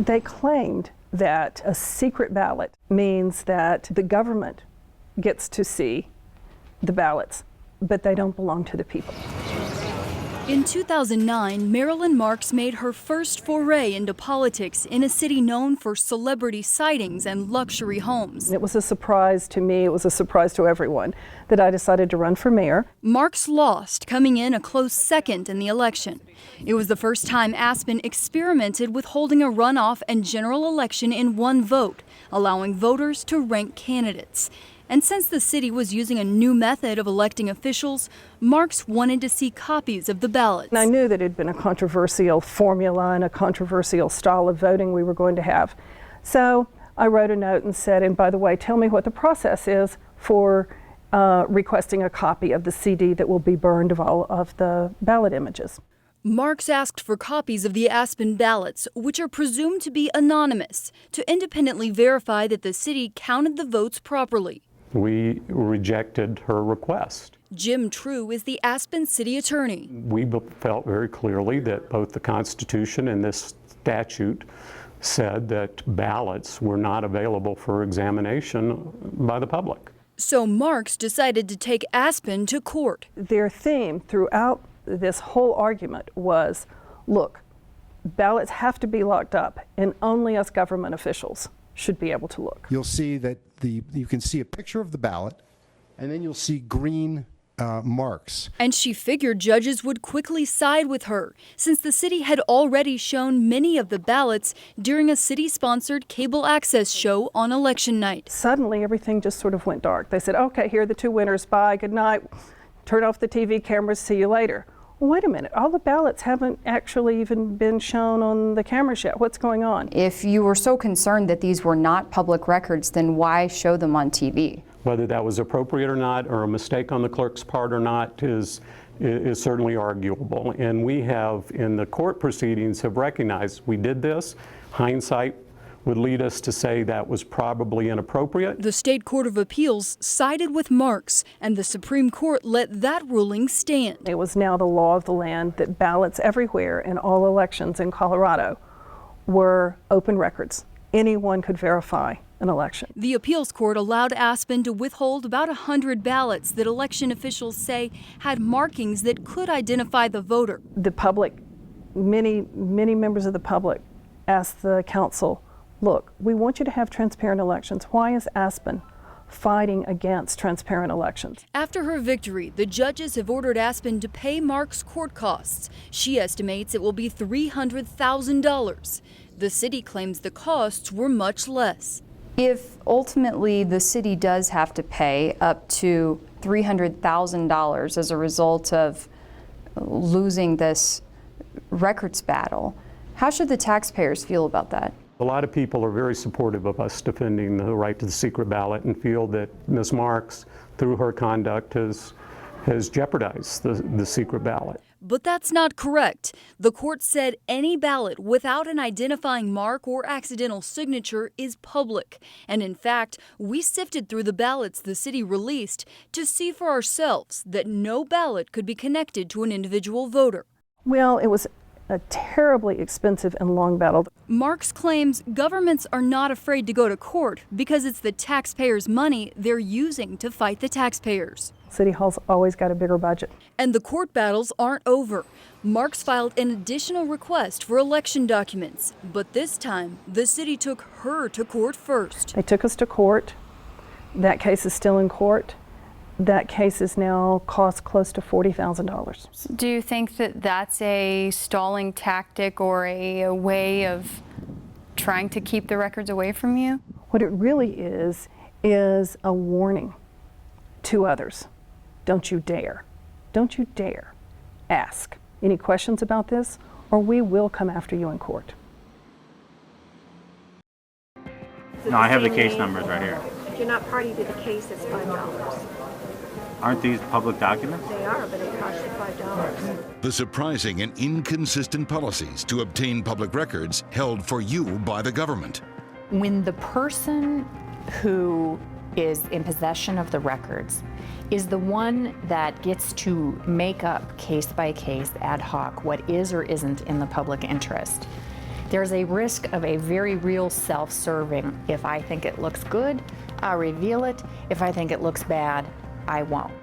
They claimed that a secret ballot means that the government gets to see the ballots, but they don't belong to the people. In 2009, Marilyn Marks made her first foray into politics in a city known for celebrity sightings and luxury homes. It was a surprise to me, it was a surprise to everyone, that I decided to run for mayor. Marks lost, coming in a close second in the election. It was the first time Aspen experimented with holding a runoff and general election in one vote, allowing voters to rank candidates. And since the city was using a new method of electing officials, Marks wanted to see copies of the ballots. And I knew that it had been a controversial formula and a controversial style of voting we were going to have. So I wrote a note and said, and by the way, tell me what the process is for requesting a copy of the CD that will be burned of all of the ballot images. Marks asked for copies of the Aspen ballots, which are presumed to be anonymous, to independently verify that the city counted the votes properly. We rejected her request. Jim True is the Aspen city attorney. We felt very clearly that both the Constitution and this statute said that ballots were not available for examination by the public. So Marks decided to take Aspen to court. Their theme throughout this whole argument was, look, ballots have to be locked up and only us government officials should be able to look. You'll see that you can see a picture of the ballot, and then you'll see green marks. And she figured judges would quickly side with her, since the city had already shown many of the ballots during a city-sponsored cable access show on election night. Suddenly, everything just sort of went dark. They said, okay, here are the two winners, bye, good night, turn off the TV cameras, see you later. Wait a minute, all the ballots haven't actually even been shown on the cameras yet. What's going on? If you were so concerned that these were not public records, then why show them on TV? Whether that was appropriate or not, or a mistake on the clerk's part or not, is certainly arguable. And we have, in the court proceedings, have recognized we did this. Hindsight would lead us to say that was probably inappropriate. The State Court of Appeals sided with Marks, and the Supreme Court let that ruling stand. It was now the law of the land that ballots everywhere in all elections in Colorado were open records. Anyone could verify an election. The appeals court allowed Aspen to withhold about 100 ballots that election officials say had markings that could identify the voter. The public, many members of the public asked the council, look, we want you to have transparent elections. Why is Aspen fighting against transparent elections? After her victory, the judges have ordered Aspen to pay Marks' court costs. She estimates it will be $300,000. The city claims the costs were much less. If ultimately the city does have to pay up to $300,000 as a result of losing this records battle, how should the taxpayers feel about that? A lot of people are very supportive of us defending the right to the secret ballot and feel that Ms. Marks, through her conduct, has jeopardized the secret ballot. But that's not correct. The court said any ballot without an identifying mark or accidental signature is public. And in fact, we sifted through the ballots the city released to see for ourselves that no ballot could be connected to an individual voter. Well, it was a terribly expensive and long battle. Marks claims governments are not afraid to go to court because it's the taxpayers' money they're using to fight the taxpayers. City Hall's always got a bigger budget. And the court battles aren't over. Marks filed an additional request for election documents, but this time the city took her to court first. They took us to court. That case is still in court. That case is now cost close to $40,000. Do you think that that's a stalling tactic or a way of trying to keep the records away from you? What it really is a warning to others. Don't you dare ask any questions about this, or we will come after you in court. No, I have the case numbers right here. If you're not party to the case, it's $5. Aren't these public documents? They are, but it costs you $5. The surprising and inconsistent policies to obtain public records held for you by the government. When the person who is in possession of the records is the one that gets to make up case by case ad hoc what is or isn't in the public interest, There's a risk of a very real self-serving. If I think it looks good, I'll reveal it. If I think it looks bad, I won't.